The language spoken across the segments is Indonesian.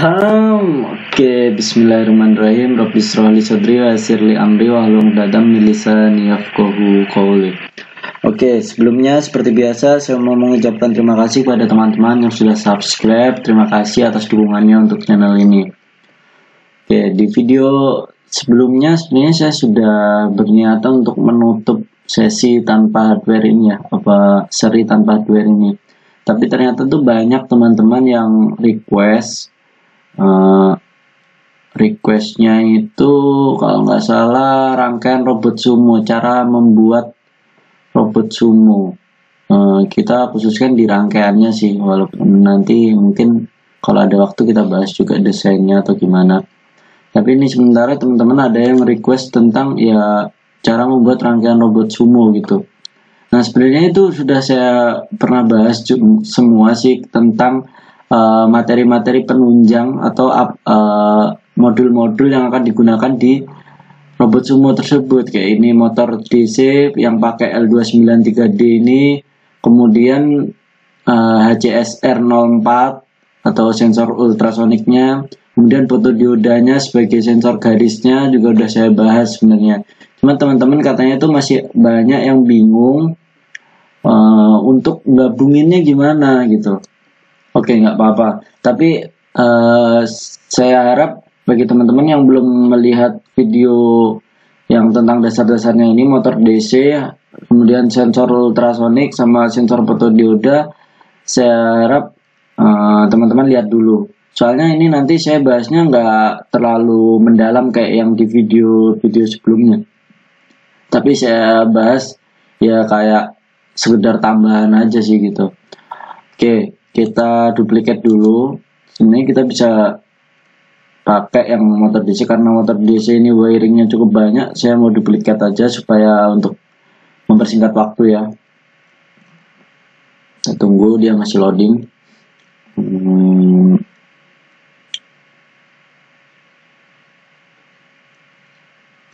Oke, bismillahirrahmanirrahim. Rabbi shrahli sadri wa yassir li amri wahlul 'uqdatam min lisani yafqahu qawli. Oke, sebelumnya seperti biasa saya mau mengucapkan terima kasih kepada teman-teman yang sudah subscribe. Terima kasih atas dukungannya untuk channel ini. Oke, di video sebelumnya sebenarnya saya sudah berniatan untuk menutup sesi tanpa hardware ini ya, seri tanpa hardware ini. Tapi ternyata tuh banyak teman-teman yang requestnya itu kalau nggak salah rangkaian robot sumo, cara membuat robot sumo. Kita khususkan di rangkaiannya sih, walaupun nanti mungkin kalau ada waktu kita bahas juga desainnya atau gimana. Tapi ini sementara teman-teman ada yang request tentang ya cara membuat rangkaian robot sumo gitu. Nah, sebenarnya itu sudah saya pernah bahas semua sih tentang materi-materi penunjang atau modul-modul yang akan digunakan di robot sumo tersebut. Kayak ini motor DC yang pakai L293D ini, kemudian HCSR 04 atau sensor ultrasoniknya, kemudian fotodiodanya sebagai sensor garisnya juga udah saya bahas sebenarnya. Cuma teman-teman katanya itu masih banyak yang bingung untuk gabunginnya gimana gitu. Oke, nggak apa-apa. Tapi saya harap bagi teman-teman yang belum melihat video yang tentang dasar-dasarnya ini, motor DC, kemudian sensor ultrasonik sama sensor fotodioda, saya harap teman-teman lihat dulu. Soalnya ini nanti saya bahasnya nggak terlalu mendalam kayak yang di video sebelumnya. Tapi saya bahas ya kayak sekedar tambahan aja sih gitu. Oke, kita duplikat dulu. Sebenarnya kita bisa pakai yang motor DC, karena motor DC ini wiringnya cukup banyak. Saya mau duplikat aja supaya untuk mempersingkat waktu ya. Kita tunggu dia masih loading.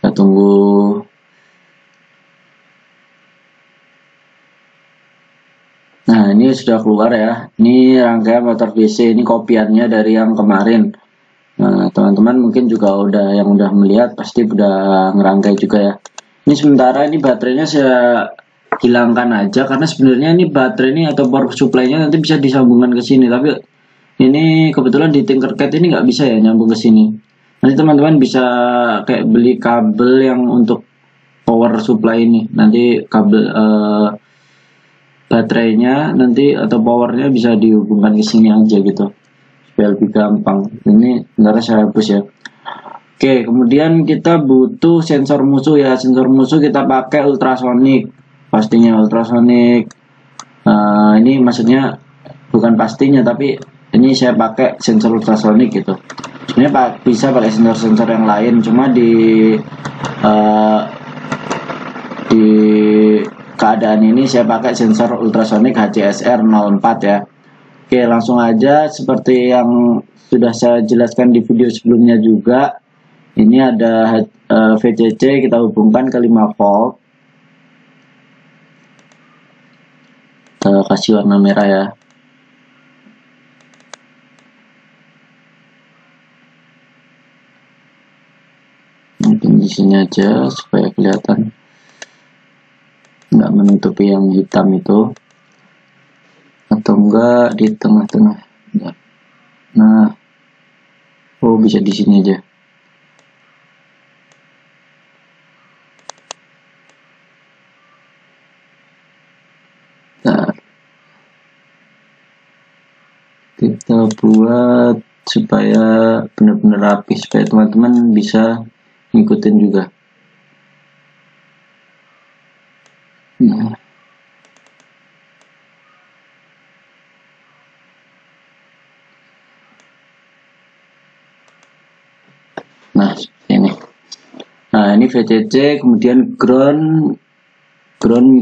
Kita tunggu. Nah, ini sudah keluar ya. Ini rangkaian motor DC, ini kopiannya dari yang kemarin. Nah, teman-teman mungkin juga yang udah melihat pasti udah ngerangkai juga ya. Ini sementara ini baterainya saya hilangkan aja karena sebenarnya ini baterai ini atau power supply-nya nanti bisa disambungkan ke sini, tapi ini kebetulan di Tinkercad ini nggak bisa ya nyambung ke sini. Nanti teman-teman bisa kayak beli kabel yang untuk power supply ini. Nanti kabel baterainya nanti atau powernya bisa dihubungkan ke sini aja gitu supaya lebih gampang. Ini sebenarnya saya hapus ya. Oke, kemudian kita butuh sensor musuh ya. Sensor musuh kita pakai ultrasonik, pastinya ultrasonik. Ini maksudnya bukan pastinya, tapi ini saya pakai sensor ultrasonik gitu. Sebenarnya bisa pakai sensor-sensor yang lain, cuma di keadaan ini saya pakai sensor ultrasonik HCSR 04 ya. Oke, langsung aja seperti yang sudah saya jelaskan di video sebelumnya juga. Ini ada VCC, kita hubungkan ke 5 volt. Kita kasih warna merah ya. Mungkin di sini aja supaya kelihatan, nggak menutupi yang hitam itu, atau enggak di tengah-tengah. Nah, bisa di sini aja. Nah, kita buat supaya benar-benar rapi, supaya teman-teman bisa ngikutin juga. Nah, ini. Nah, ini VCC, kemudian ground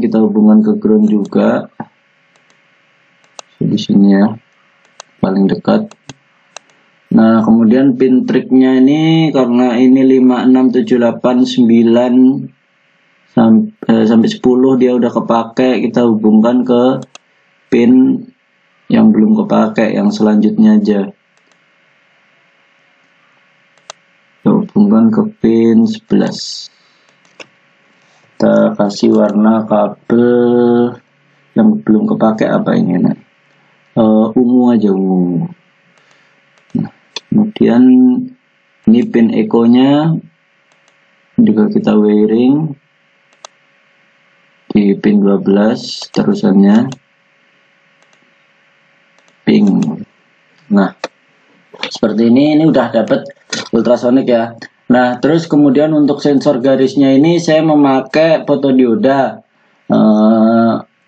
kita hubungkan ke ground juga. Di sini ya, paling dekat. Nah, kemudian pin triknya ini karena ini 5, 6, 7, 8, 9 sampai 10 dia udah kepake, kita hubungkan ke pin yang belum kepake, yang selanjutnya aja. hubungkan ke pin 11. Kita kasih warna kabel yang belum kepake apa ini, ungu aja, ungu. Nah, kemudian ini pin eco-nya juga kita wiring di pin 12, terusannya pink. Nah, seperti ini udah dapat ultrasonic ya. Nah, terus kemudian untuk sensor garisnya ini saya memakai fotodioda.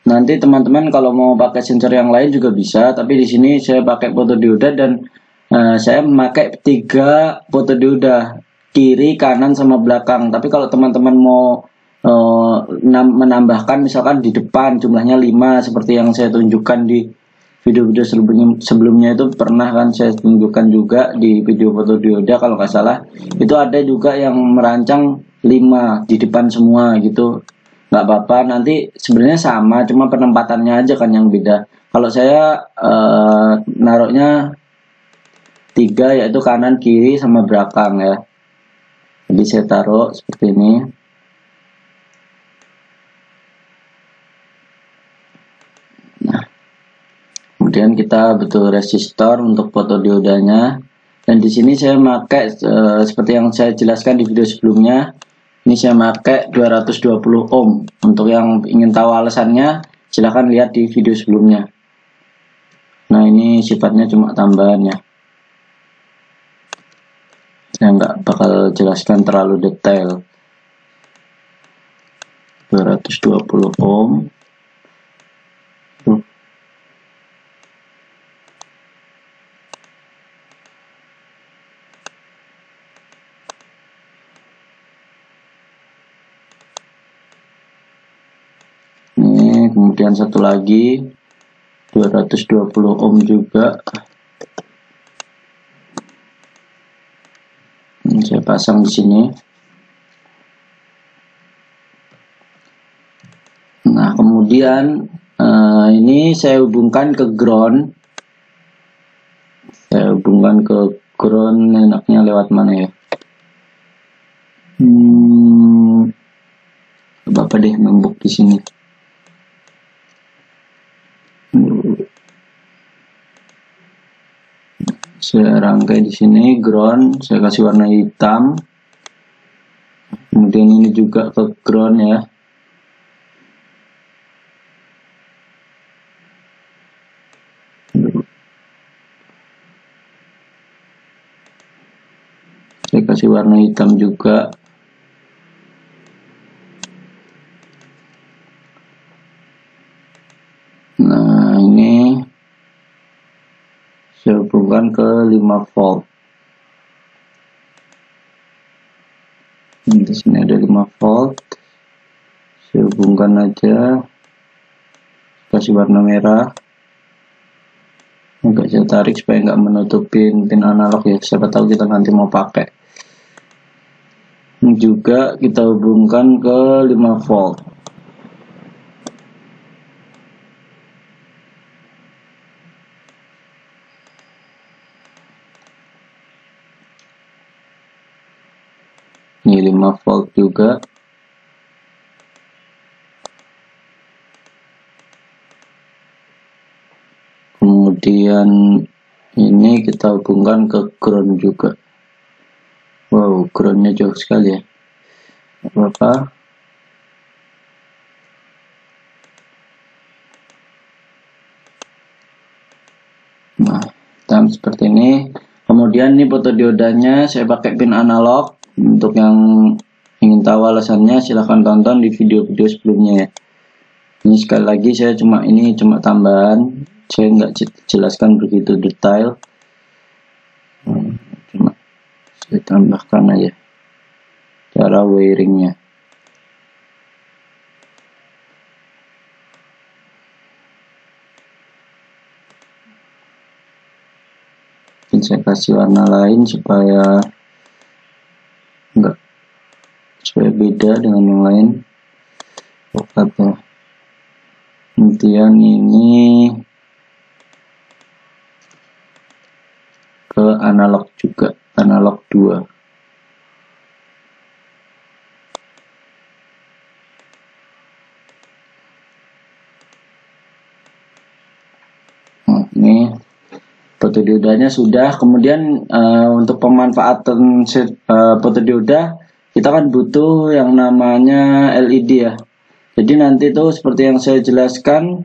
Nanti teman-teman kalau mau pakai sensor yang lain juga bisa, tapi di sini saya pakai fotodioda dan saya memakai 3 fotodioda, kiri, kanan, sama belakang. Tapi kalau teman-teman mau menambahkan misalkan di depan jumlahnya 5 seperti yang saya tunjukkan di video-video sebelumnya itu pernah kan saya tunjukkan juga di video fotodioda kalau nggak salah. Itu ada juga yang merancang 5 di depan semua gitu. Nggak apa-apa, nanti sebenarnya sama, cuma penempatannya aja kan yang beda. Kalau saya naruhnya 3, yaitu kanan, kiri, sama belakang ya. Jadi saya taruh seperti ini. Nah, kemudian kita butuh resistor untuk fotodiodanya. Dan di sini saya pakai seperti yang saya jelaskan di video sebelumnya. Ini saya pakai 220 ohm. Untuk yang ingin tahu alasannya, silahkan lihat di video sebelumnya. Nah, ini sifatnya cuma tambahan ya. Saya nggak bakal jelaskan terlalu detail. 220 ohm. Ini kemudian satu lagi 220 ohm juga. Ini saya pasang di sini. Nah, kemudian ini saya hubungkan ke ground. Saya hubungkan ke ground, enaknya lewat mana ya? Apa deh nembok di sini. Saya rangkai di sini ground, saya kasih warna hitam. Kemudian ini juga ke ground ya. Saya kasih warna hitam juga. Nah, ini saya hubungkan ke 5 volt. Di sini ada 5 volt. Saya hubungkan aja. Kasih warna merah. Enggak saya tarik supaya nggak menutupin pin analog ya. Siapa tahu kita nanti mau pakai. Ini juga kita hubungkan ke 5 volt. Ini 5 volt juga. Kemudian ini kita hubungkan ke ground juga. Wow, groundnya jauh sekali ya. Apa? Nah, hitam seperti ini. Kemudian ini fotodiodanya saya pakai pin analog. Untuk yang ingin tahu alasannya silahkan tonton di video-video sebelumnya ya. Ini sekali lagi saya cuma tambahan, saya nggak jelaskan begitu detail, cuma saya tambahkan aja cara wiringnya. Mungkin saya kasih warna lain supaya beda dengan yang lain. Kemudian ini ke analog juga, analog 2. Fotodiodanya sudah. Kemudian untuk pemanfaatan fotodioda kita kan butuh yang namanya LED ya. Jadi nanti tuh seperti yang saya jelaskan,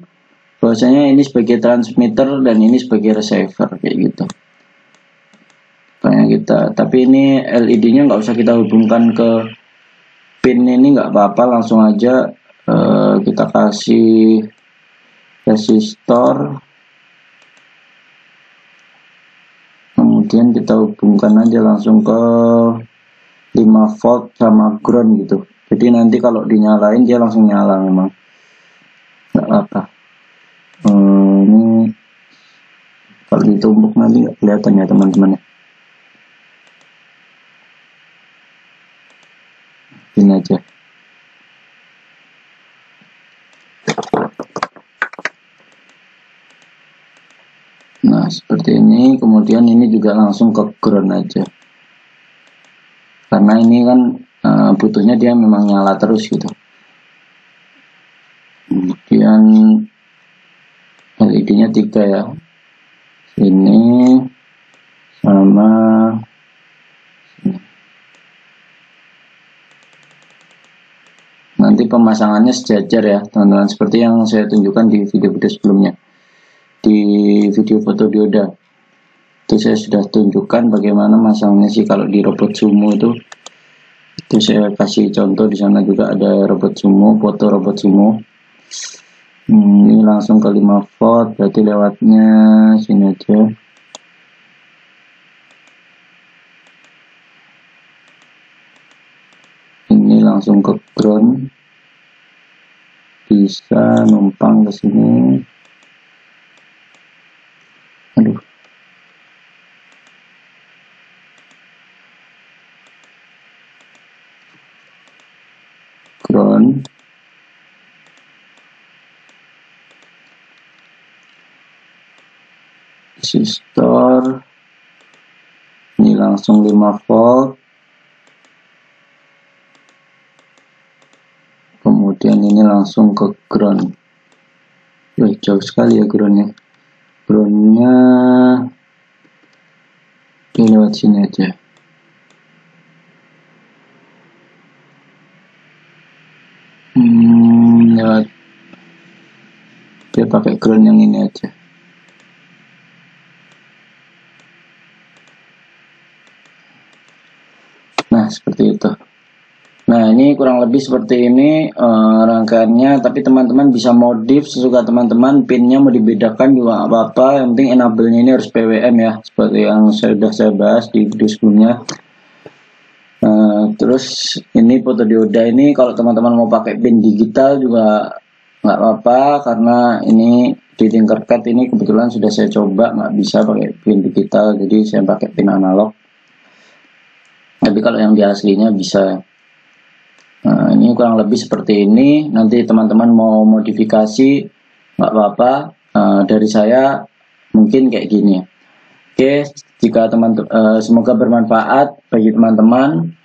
bahwasanya ini sebagai transmitter dan ini sebagai receiver kayak gitu. Tapi ini LED-nya nggak usah kita hubungkan ke pin ini, nggak apa-apa, langsung aja kita kasih resistor, kemudian kita hubungkan aja langsung ke 5 volt sama ground gitu. Jadi nanti kalau dinyalain dia langsung nyala, memang nggak apa. Ini kalau ditumbuk nanti nggak kelihatan ya teman-teman. Ini aja. Nah seperti ini. Kemudian ini juga langsung ke ground aja, karena ini kan butuhnya dia memang nyala terus gitu. Kemudian LED-nya 3 ya, ini sama sini. Nanti pemasangannya sejajar ya teman-teman, seperti yang saya tunjukkan di video-video sebelumnya. Di video fotodioda itu saya sudah tunjukkan bagaimana masangnya sih kalau di robot sumo itu saya kasih contoh. Di sana juga ada robot sumo, foto robot sumo. Ini langsung ke 5 volt, berarti lewatnya sini aja. Ini langsung ke ground, bisa numpang ke sini. Aduh, ground, resistor, ini langsung 5 volt, kemudian ini langsung ke ground. Jauh sekali ya groundnya. Groundnya ini lewat sini aja. Lewat, dia pakai ground yang ini aja. Nah seperti itu. Nah ini kurang lebih seperti ini rangkaiannya, tapi teman-teman bisa modif sesuka teman-teman. Pinnya mau dibedakan juga nggak apa-apa, yang penting enable-nya ini harus PWM ya, seperti yang sudah saya bahas di video sebelumnya. Terus ini fotodioda ini kalau teman-teman mau pakai pin digital juga nggak apa-apa, karena ini di Tinkercad ini kebetulan sudah saya coba nggak bisa pakai pin digital, jadi saya pakai pin analog. Tapi kalau yang di aslinya bisa. Nah, ini kurang lebih seperti ini. Nanti teman-teman mau modifikasi nggak apa-apa. Dari saya mungkin kayak gini. Oke, jika semoga bermanfaat bagi teman-teman.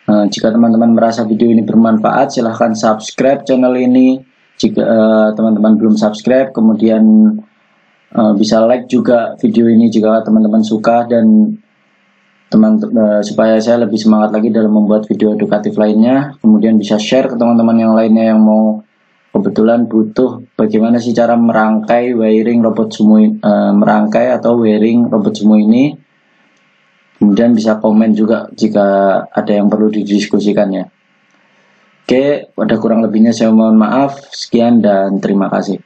Jika teman-teman merasa video ini bermanfaat, silahkan subscribe channel ini. Jika teman-teman belum subscribe, kemudian bisa like juga video ini jika teman-teman suka, dan supaya saya lebih semangat lagi dalam membuat video edukatif lainnya. Kemudian bisa share ke teman-teman yang lainnya yang mau kebetulan butuh bagaimana sih cara merangkai wiring robot sumo, merangkai atau wiring robot sumo ini. Kemudian bisa komen juga jika ada yang perlu didiskusikannya. Oke, pada kurang lebihnya saya mohon maaf. Sekian dan terima kasih.